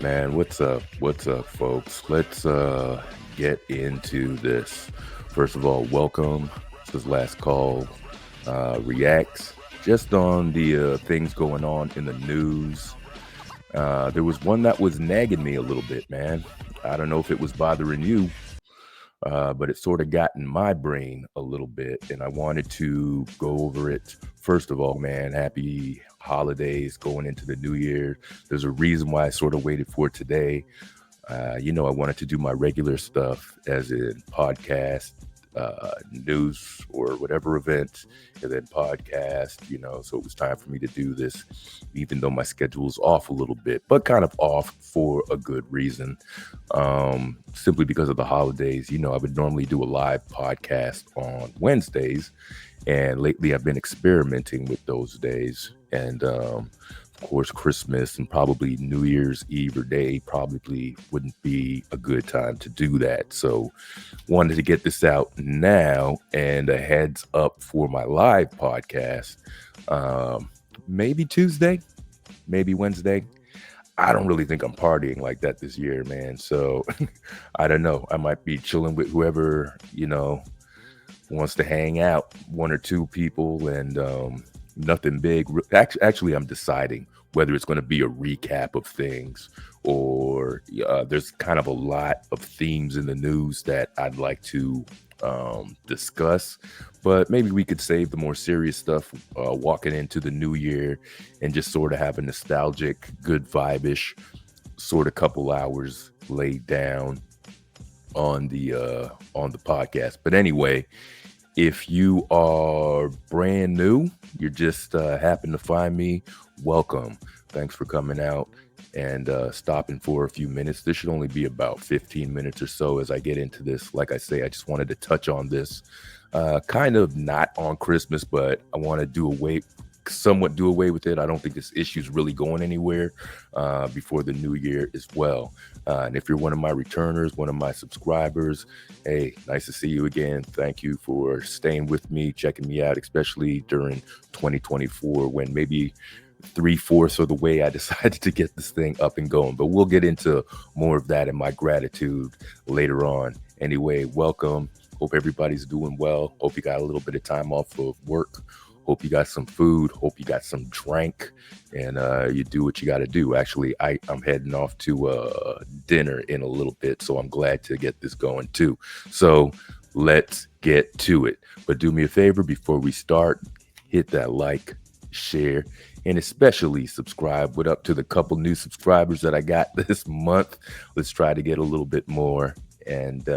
man. What's up? What's up, folks? Let's get into this. First of all, welcome. This is Last Call Reacts. Just on the things going on in the news. There was one that was nagging me a little bit, man. I don't know if it was bothering you, but it sort of got in my brain a little bit, and I wanted to go over it. First of all, man, happy holidays going into the new year. There's a reason why I sort of waited for today. I wanted to do my regular stuff, as in podcast, news, or whatever event, and then podcast, so it was time for me to do this, even though my schedule's off a little bit, but kind of off for a good reason. Simply because of the holidays. I would normally do a live podcast on Wednesdays, and lately I've been experimenting with those days. And of course, Christmas and probably New Year's Eve or day probably wouldn't be a good time to do that. So wanted to get this out now, and a heads up for my live podcast. Maybe Tuesday, maybe Wednesday. I don't really think I'm partying like that this year, man. So I don't know. I might be chilling with whoever, wants to hang out, one or two people, and nothing big. Actually, I'm deciding whether it's going to be a recap of things, or there's kind of a lot of themes in the news that I'd like to discuss, but maybe we could save the more serious stuff walking into the new year, and just sort of have a nostalgic, good vibe-ish sort of couple hours laid down on the podcast. But anyway, if you are brand new, you're just happen to find me, welcome. Thanks for coming out and stopping for a few minutes. This should only be about 15 minutes or so as I get into this. Like I say, I just wanted to touch on this, kind of not on Christmas, but I want to somewhat do away with it. I don't think this issue's really going anywhere before the new year as well. And if you're one of my returners, one of my subscribers, hey, nice to see you again. Thank you for staying with me, checking me out, especially during 2024, when maybe 3/4 of the way I decided to get this thing up and going. But we'll get into more of that and my gratitude later on. Anyway, welcome. Hope everybody's doing well. Hope you got a little bit of time off of work. Hope you got some food. Hope you got some drink, and you do what you got to do. Actually, I'm heading off to dinner in a little bit, so I'm glad to get this going too. So let's get to it. But do me a favor before we start, hit that like, share, and especially subscribe. What up to the couple new subscribers that I got this month? Let's try to get a little bit more. And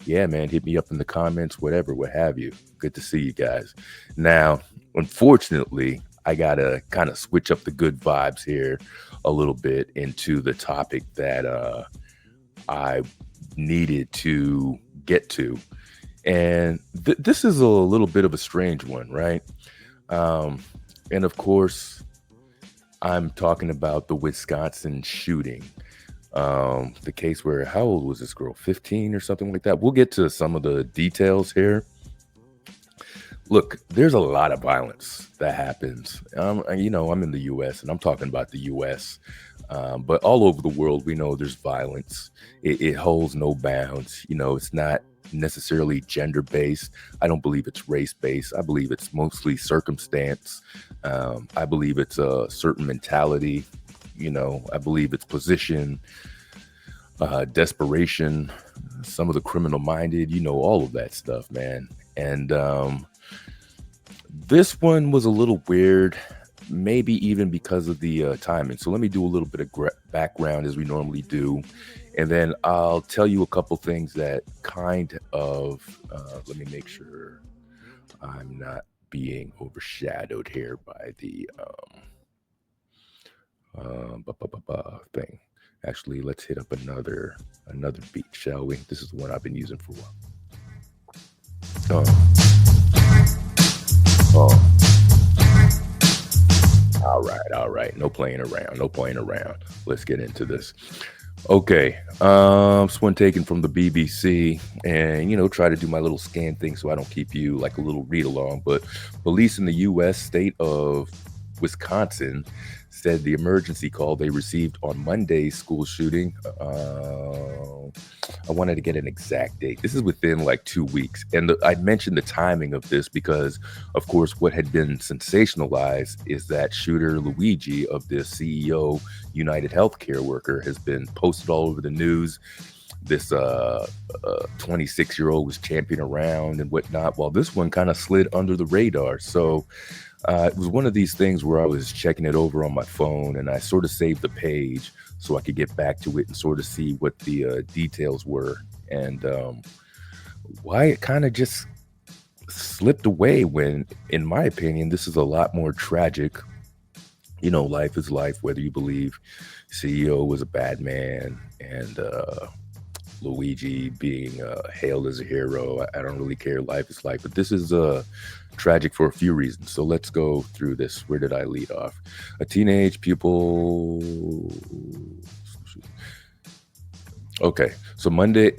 yeah, man, hit me up in the comments, whatever, what have you. Good to see you guys. Now, unfortunately, I gotta kind of switch up the good vibes here a little bit into the topic that I needed to get to. And this is a little bit of a strange one, right? And of course, I'm talking about the Wisconsin shooting. The case where, how old was this girl? 15 or something like that. We'll get to some of the details here. Look, there's a lot of violence that happens. I'm in the U.S. and I'm talking about the U.S. But all over the world, we know there's violence. It holds no bounds. It's not necessarily gender-based. I don't believe it's race-based. I believe it's mostly circumstance. I believe it's a certain mentality. I believe it's position, desperation, some of the criminal minded, all of that stuff, man. And this one was a little weird, maybe even because of the timing. So let me do a little bit of background as we normally do. And then I'll tell you a couple things that kind of, let me make sure I'm not being overshadowed here by the thing. Actually, let's hit up another beat, shall we? This is the one I've been using for a while. All right. No playing around. Let's get into this. Okay, this one taken from the BBC, and try to do my little scan thing so I don't keep you like a little read along. But police in the U.S. state of Wisconsin said the emergency call they received on Monday's school shooting. I wanted to get an exact date. This is within like 2 weeks. And I mentioned the timing of this because, of course, what had been sensationalized is that shooter Luigi of the CEO United Healthcare worker has been posted all over the news. This 26-year-old was champing around and whatnot, while this one kind of slid under the radar. So it was one of these things where I was checking it over on my phone and I sort of saved the page so I could get back to it and sort of see what the details were and why it kind of just slipped away when, in my opinion, this is a lot more tragic. You know, life is life, whether you believe CEO was a bad man and Luigi being hailed as a hero. I don't really care. Life is life. But this is tragic for a few reasons. So let's go through this. Where did I lead off? A teenage pupil. Okay. So Monday.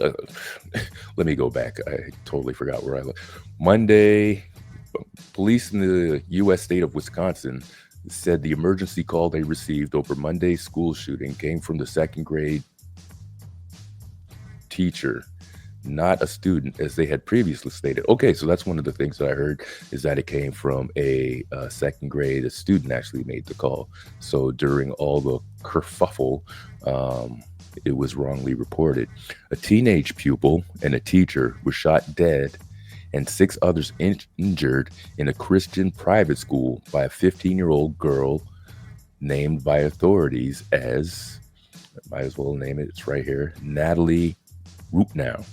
Let me go back. I totally forgot where I left. Monday, police in the U.S. state of Wisconsin said the emergency call they received over Monday's school shooting came from the second grade teacher, not a student, as they had previously stated. Okay, so that's one of the things that I heard is that it came from a second grade. A student actually made the call. So during all the kerfuffle, it was wrongly reported. A teenage pupil and a teacher were shot dead and 6 others injured in a Christian private school by a 15-year-old girl named by authorities as, I might as well name it, it's right here, Natalie Roopnow.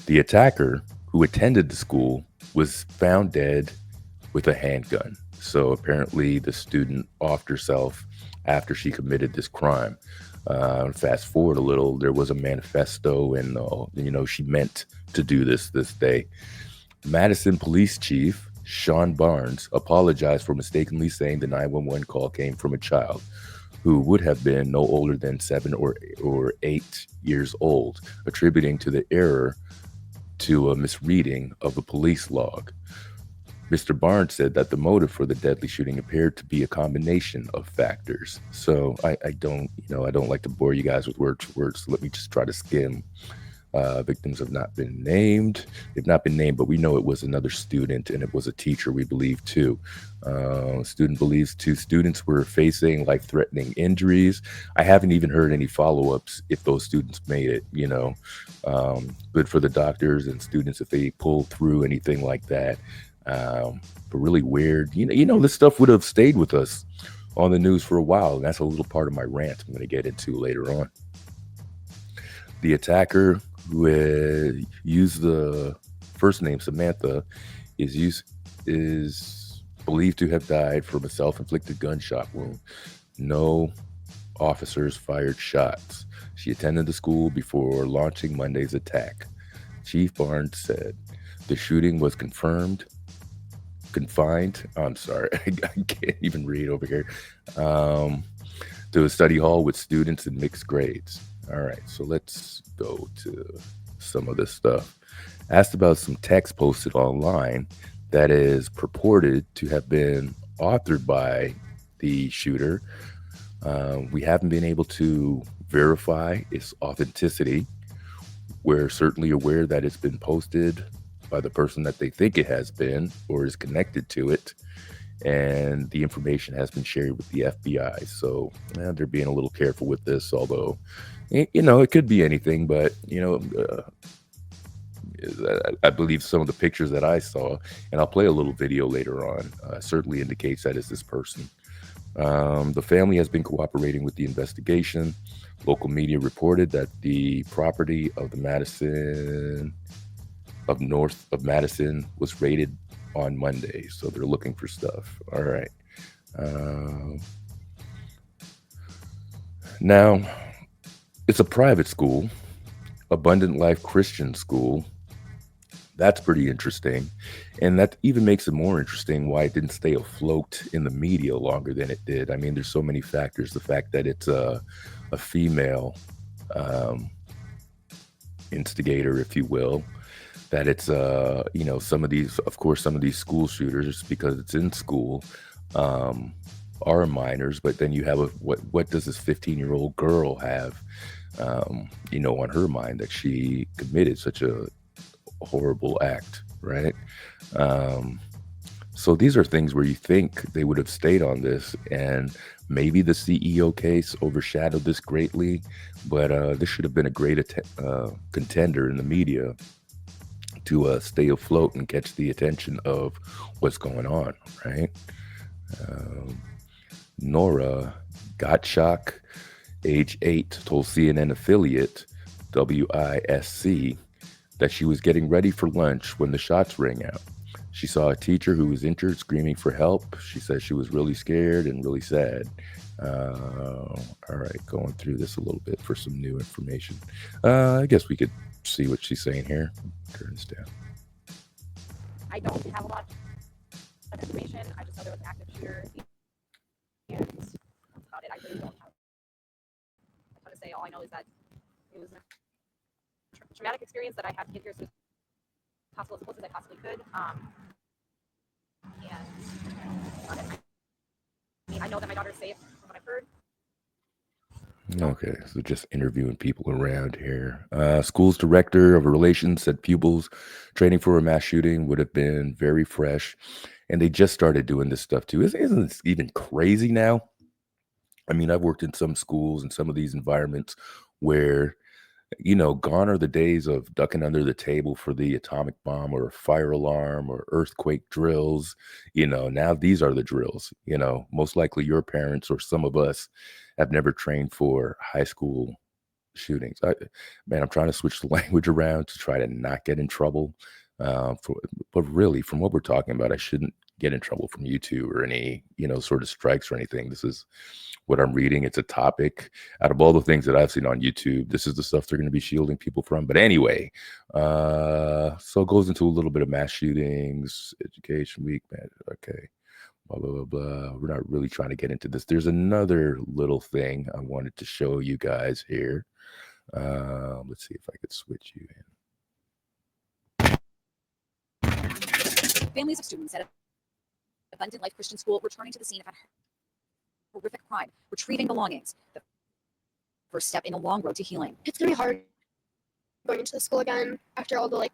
The attacker, who attended the school, was found dead with a handgun. So apparently the student offed herself after she committed this crime. Fast forward a little, there was a manifesto and, she meant to do this day. Madison Police Chief Sean Barnes apologized for mistakenly saying the 911 call came from a child who would have been no older than 7 or 8 years old, attributing to the error to a misreading of the police log. Mr. Barnes said that the motive for the deadly shooting appeared to be a combination of factors. So I don't like to bore you guys with word for word, so let me just try to skim. Victims have not been named. They've not been named, but we know it was another student and it was a teacher, we believe, too. Student believes 2 students were facing life-threatening injuries. I haven't even heard any follow-ups if those students made it, Good for the doctors and students if they pull through anything like that. But really weird. This stuff would have stayed with us on the news for a while, and that's a little part of my rant I'm going to get into later on. The attacker, who used the first name Samantha, is believed to have died from a self-inflicted gunshot wound. No officers fired shots. She attended the school before launching Monday's attack. Chief Barnes said the shooting was confined. I'm sorry, I can't even read over here. To a study hall with students in mixed grades. All right, so let's go to some of this stuff. Asked about some text posted online that is purported to have been authored by the shooter. We haven't been able to verify its authenticity. We're certainly aware that it's been posted by the person that they think it has been or is connected to it. And the information has been shared with the FBI. So they're being a little careful with this, although, it could be anything. But, I believe some of the pictures that I saw, and I'll play a little video later on, certainly indicates that it's this person. The family has been cooperating with the investigation. Local media reported that the property of north of Madison was raided on Monday, so they're looking for stuff. All right. Now, it's a private school, Abundant Life Christian School. That's pretty interesting, and that even makes it more interesting why it didn't stay afloat in the media longer than it did. I mean, there's so many factors. The fact that it's a female instigator, if you will, that it's some of these school shooters, because it's in school, are minors, but then you have what does this 15-year-old girl have, on her mind that she committed such a horrible act, right? Um, so these are things where you think they would have stayed on this, and maybe the CEO case overshadowed this greatly, but this should have been a great contender in the media to stay afloat and catch the attention of what's going on, right? Um, Nora Gottschalk, age 8, told CNN affiliate WISC that she was getting ready for lunch when the shots rang out. She saw a teacher who was injured screaming for help. She said she was really scared and really sad. All right, going through this a little bit for some new information. I guess we could see what she's saying here. Turn this down. I don't have a lot of information. I just know there was an active shooter, and that's about it. I really don't have a ton to say. All I know is that it was a traumatic experience that I had to get here as soon as possible, as close as I possibly could. I know that my daughter's safe from what I've heard. Okay, so just interviewing people around here. School's director of relations said pupils training for a mass shooting would have been very fresh, and they just started doing this stuff too. Isn't this even crazy now? I mean, I've worked in some schools and some of these environments where, gone are the days of ducking under the table for the atomic bomb or a fire alarm or earthquake drills. Now these are the drills. Most likely your parents or some of us have never trained for high school shootings. Man, I'm trying to switch the language around to try to not get in trouble. But really, from what we're talking about, I shouldn't get in trouble from YouTube or any, sort of strikes or anything. This is what I'm reading. It's a topic. Out of all the things that I've seen on YouTube, this is the stuff they're going to be shielding people from. But anyway, so it goes into a little bit of mass shootings, education week, man. Okay. Blah, blah, blah, blah. We're not really trying to get into this. There's another little thing I wanted to show you guys here. Let's see if I could switch you in. Families of students at Abundant Life Christian School returning to the scene of a horrific crime, retrieving belongings. The first step in a long road to healing. It's gonna be hard going into the school again after all the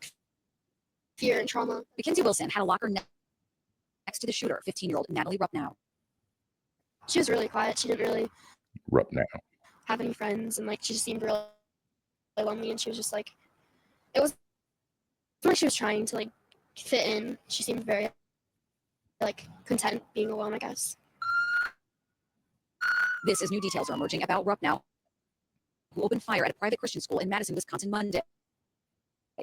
fear and trauma. Mackenzie Wilson had a locker next to the shooter, 15-year-old Natalie Ruppnow. She was really quiet. She didn't really have any friends, and she just seemed really lonely. And she was just it was like she was trying to fit in. She seemed very content being alone, I guess. This is new details are emerging about Ruppnow, who opened fire at a private Christian school in Madison, Wisconsin Monday,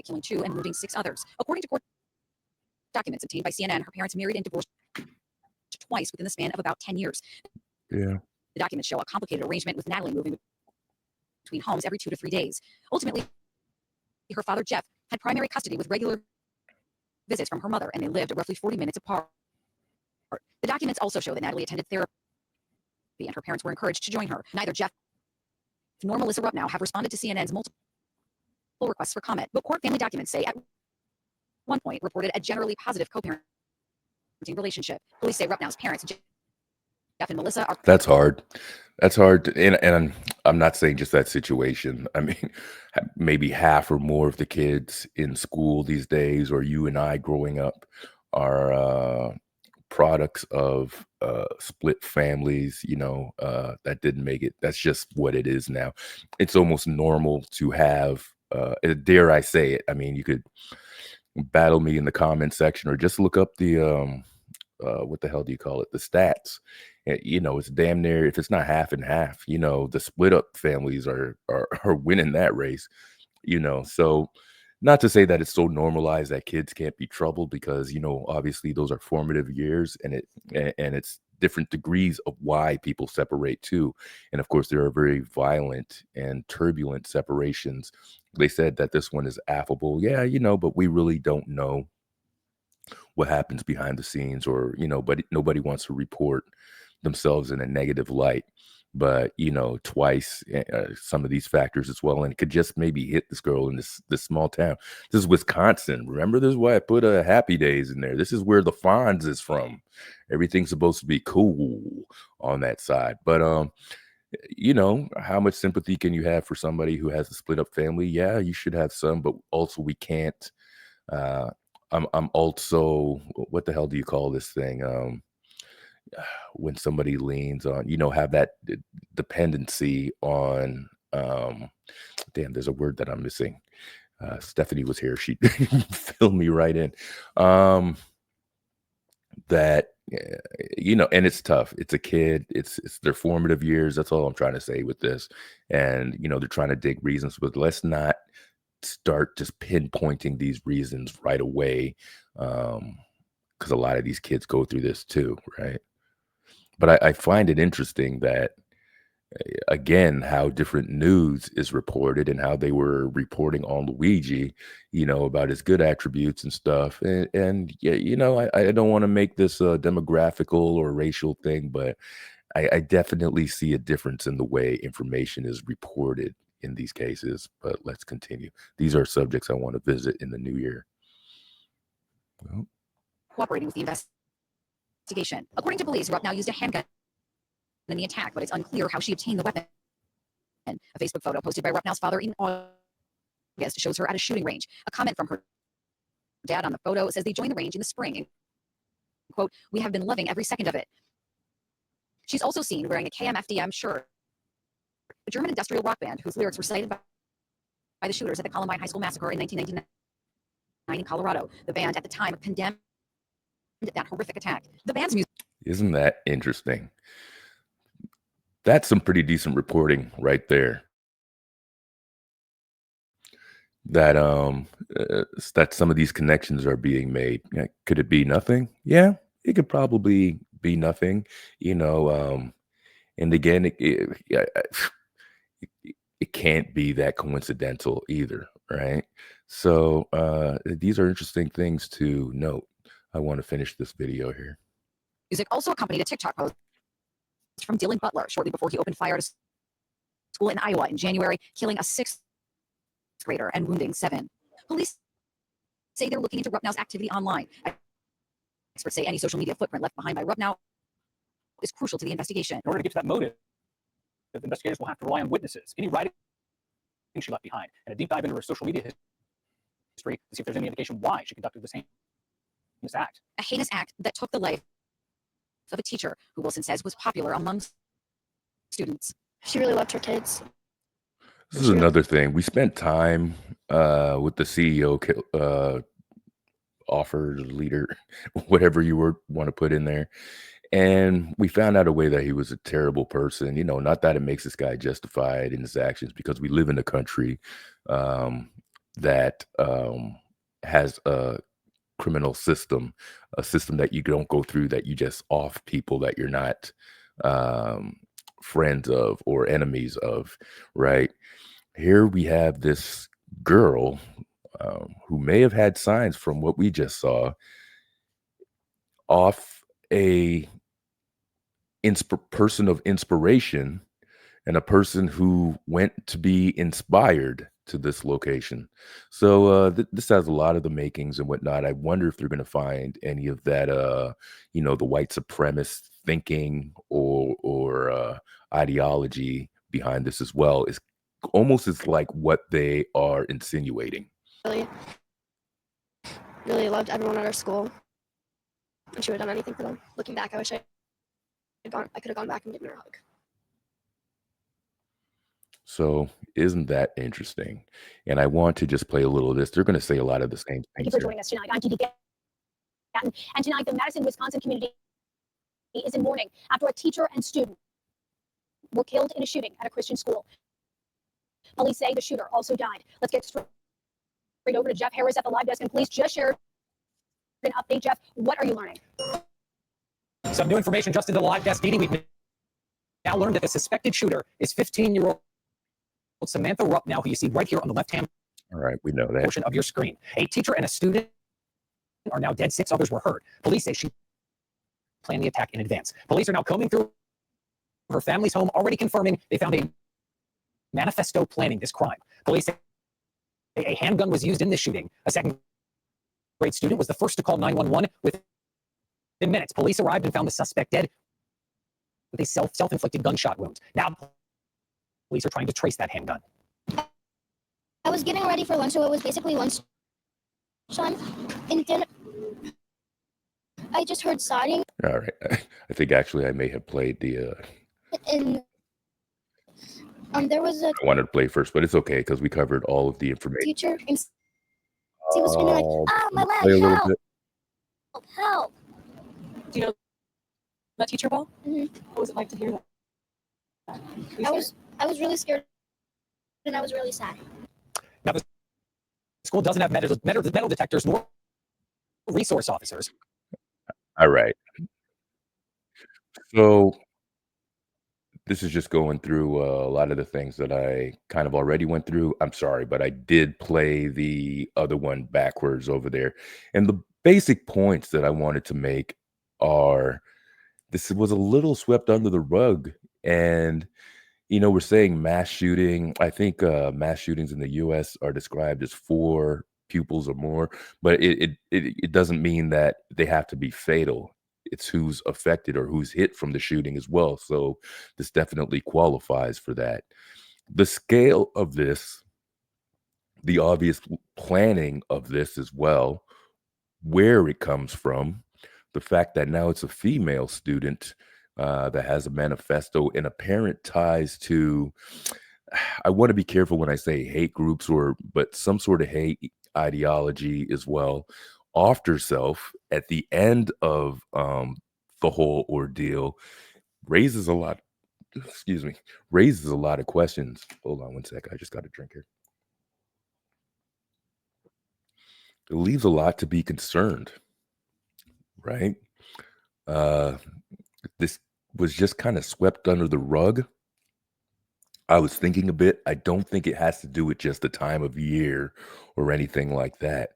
killing 2 and wounding 6 others. According to court documents obtained by CNN, her parents married and divorced twice within the span of about 10 years. Yeah. The documents show a complicated arrangement with Natalie moving between homes every 2 to 3 days. Ultimately, her father, Jeff, had primary custody with regular visits from her mother, and they lived roughly 40 minutes apart. The documents also show that Natalie attended therapy, and her parents were encouraged to join her. Neither Jeff nor Melissa Ruppnow have responded to CNN's multiple requests for comment, but court family documents say at one point reported a generally positive co-parenting relationship. Police say Ruppnow's parents, Jeff and Melissa, are... That's hard. That's hard. And I'm not saying just that situation. I mean, maybe half or more of the kids in school these days, or you and I growing up, are products of split families, that didn't make it. That's just what it is now. It's almost normal to have, dare I say it, I mean, you could battle me in the comment section or just look up the what the hell do you call it, the stats. It's damn near, if it's not half and half, the split up families are winning that race. So not to say that it's so normalized that kids can't be troubled, because obviously those are formative years, and it's different degrees of why people separate too. And of course there are very violent and turbulent separations. They said that this one is affable, yeah, but we really don't know what happens behind the scenes, or but nobody wants to report themselves in a negative light. but twice, some of these factors as well, and it could just maybe hit this girl in this small town. This is Wisconsin. Remember, this is why I put a Happy Days in there. This is where the Fonz is from. Everything's supposed to be cool on that side, but how much sympathy can you have for somebody who has a split up family? Yeah, you should have some, but also we can't. Uh, I'm also, what the hell do you call this thing? When somebody leans on, have that dependency on, damn, there's a word that I'm missing. Stephanie was here. She filled me right in. That, and it's tough. It's a kid. It's their formative years. That's all I'm trying to say with this. And, they're trying to dig reasons, but let's not start just pinpointing these reasons right away. Because a lot of these kids go through this too, right? But I find it interesting that, again, how different news is reported and how they were reporting on Luigi, about his good attributes and stuff. And yeah, I don't want to make this a demographical or racial thing, but I definitely see a difference in the way information is reported in these cases. But let's continue. These are subjects I want to visit in the new year. Well, cooperating with the investigation. According to police, Rupp now used a handgun in the attack, but it's unclear how she obtained the weapon. A Facebook photo posted by Ruppnow's father in August shows her at a shooting range. A comment from her dad on the photo says they joined the range in the spring. And, quote, "We have been loving every second of it." She's also seen wearing a KMFDM shirt, the German industrial rock band whose lyrics were cited by the shooters at the Columbine High School massacre in 1999 in Colorado. The band at the time condemned that horrific attack. The band's music. Isn't that interesting? That's some pretty decent reporting right there. That that some of these connections are being made. Could it be nothing? Yeah, it could probably be nothing. And again, it can't be that coincidental either, right? So these are interesting things to note. I want to finish this video here. Music also accompanied a TikTok post from Dylan Butler shortly before he opened fire at a school in Iowa in January, killing a 6th grader and wounding 7. Police say they're looking into Ruppnow's activity online. Experts say any social media footprint left behind by Ruppnow is crucial to the investigation. In order to get to that motive, the investigators will have to rely on witnesses, any writing she left behind, and a deep dive into her social media history to see if there's any indication why she conducted this heinous act. A heinous act that took the life of a teacher who Wilson says was popular among students. She really loved her kids. This is another thing. We spent time with the CEO, offer leader, whatever you want to put in there. And we found out a way that he was a terrible person. Not that it makes this guy justified in his actions, because we live in a country that has a criminal system, a system that you don't go through, that you just off people that you're not friends of or enemies of, right? Here we have this girl who may have had signs from what we just saw off a person of inspiration and a person who went to be inspired to this location. So this has a lot of the makings and whatnot. I wonder if they're going to find any of that, the white supremacist thinking or ideology behind this as well. Is almost as like what they are insinuating. Really loved everyone at our school, and she would have done anything for them. Looking back, I wish I could have gone back and given her a hug. So isn't that interesting? And I want to just play a little of this. They're going to say a lot of the same things. Thank you for joining us tonight. I'm TD Gatton. And tonight, the Madison, Wisconsin community is in mourning after a teacher and student were killed in a shooting at a Christian school. Police say the shooter also died. Let's get straight over to Jeff Harris at the live desk. And police just shared an update. Jeff, what are you learning? Some new information just into the live desk. Dee Dee, we've now learned that the suspected shooter is 15-year-old Samantha Ruppnow, who you see right here on the left-hand portion of your screen. A teacher and a student are now dead. 6 others were hurt. Police say she planned the attack in advance. Police are now combing through her family's home, already confirming they found a manifesto planning this crime. Police say a handgun was used in this shooting. A second-grade student was the first to call 911. Within minutes, police arrived and found the suspect dead with a self-inflicted gunshot wound. Now, police are trying to trace that handgun. I was getting ready for lunch, so it was basically lunch time. And then I just heard sobbing. All right. I think actually I may have played the. And there was a. I wanted to play first, but it's okay because we covered all of the information. Teacher, and she was screaming like, "Oh, my play a leg! little Help! bit. Help!" Do you know that teacher, Paul? Mhm. What was it like to hear that? I was really scared, and I was really sad. Now, the school doesn't have metal detectors nor resource officers. All right. So this is just going through a lot of the things that I kind of already went through. I'm sorry, but I did play the other one backwards over there. And the basic points that I wanted to make are this was a little swept under the rug. And, you know, we're saying mass shooting. I think mass shootings in the U.S. are described as 4 pupils or more, but it doesn't mean that they have to be fatal. It's who's affected or who's hit from the shooting as well. So this definitely qualifies for that. The scale of this, the obvious planning of this as well, where it comes from, the fact that now it's a female student that has a manifesto and apparent ties to, I want to be careful when I say hate groups but some sort of hate ideology as well, offed herself at the end of the whole ordeal, raises a lot of questions. Hold on one sec, I just got a drink here. It leaves a lot to be concerned, right? This was just kind of swept under the rug. I was thinking a bit. I don't think it has to do with just the time of year or anything like that.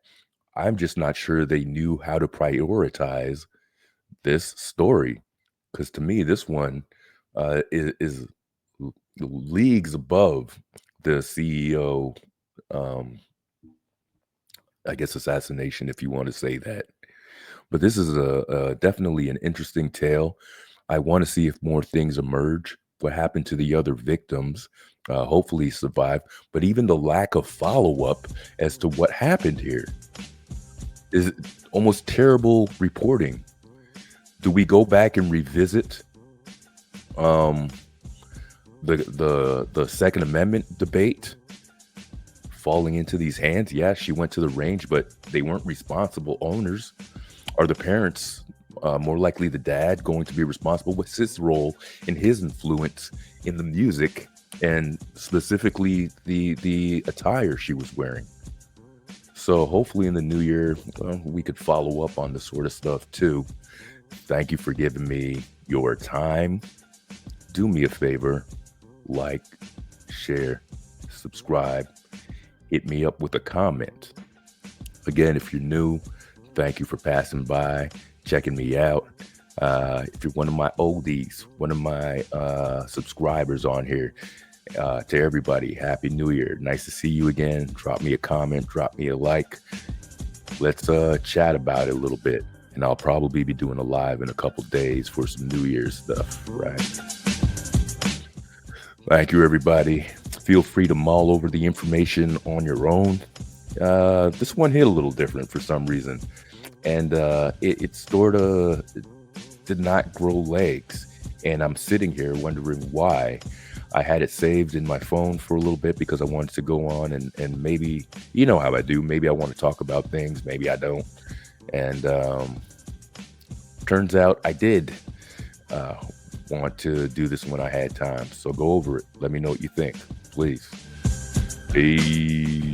I'm just not sure they knew how to prioritize this story, because to me, this one is leagues above the CEO, I guess, assassination, if you want to say that. But this is definitely an interesting tale. I want to see if more things emerge. What happened to the other victims? Hopefully survive. But even the lack of follow-up as to what happened here is almost terrible reporting. Do we go back and revisit the Second Amendment debate falling into these hands? Yeah, she went to the range, but they weren't responsible owners. Are the parents, more likely the dad, going to be responsible? What's his role in his influence in the music and specifically the attire she was wearing? So hopefully in the new year, we could follow up on this sort of stuff too. Thank you for giving me your time. Do me a favor, like, share, subscribe, hit me up with a comment. Again, if you're new, thank you for passing by, checking me out. If you're one of my oldies, one of my subscribers on here, to everybody, Happy New Year. Nice to see you again. Drop me a comment, drop me a like. Let's chat about it a little bit. And I'll probably be doing a live in a couple days for some New Year's stuff, right? Thank you, everybody. Feel free to mull over the information on your own. This one hit a little different for some reason. And it sort of did not grow legs. And I'm sitting here wondering why. I had it saved in my phone for a little bit because I wanted to go on and maybe, you know how I do, maybe I want to talk about things, maybe I don't. And turns out I did want to do this when I had time. So go over it. Let me know what you think, please. Peace.